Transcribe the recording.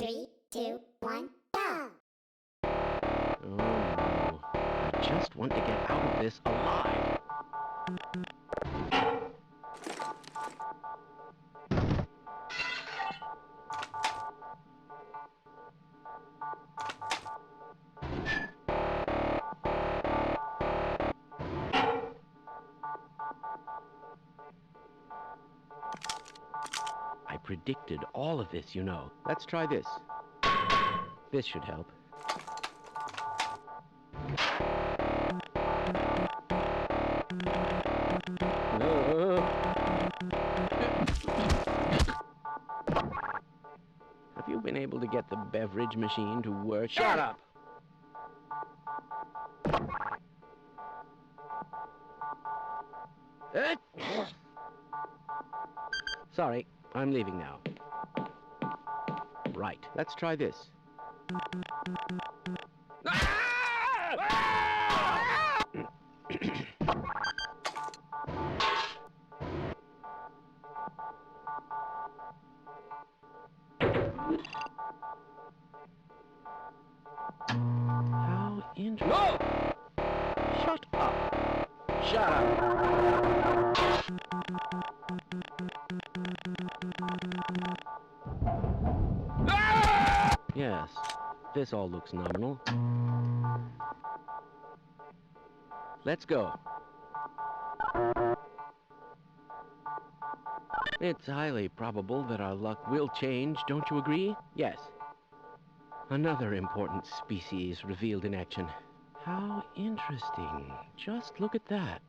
3, 2, 1, go! Oh no. I just want to get out of this alive. I predicted all of this, you know. Let's try this. This should help. Have you been able to get the beverage machine to work? Shut up! Sorry, I'm leaving now. Right, let's try this. How interesting. No! Shut up! Shut up! Yes, this all looks nominal. Let's go. It's highly probable that our luck will change, don't you agree? Yes. Another important species revealed in action. How interesting. Just look at that.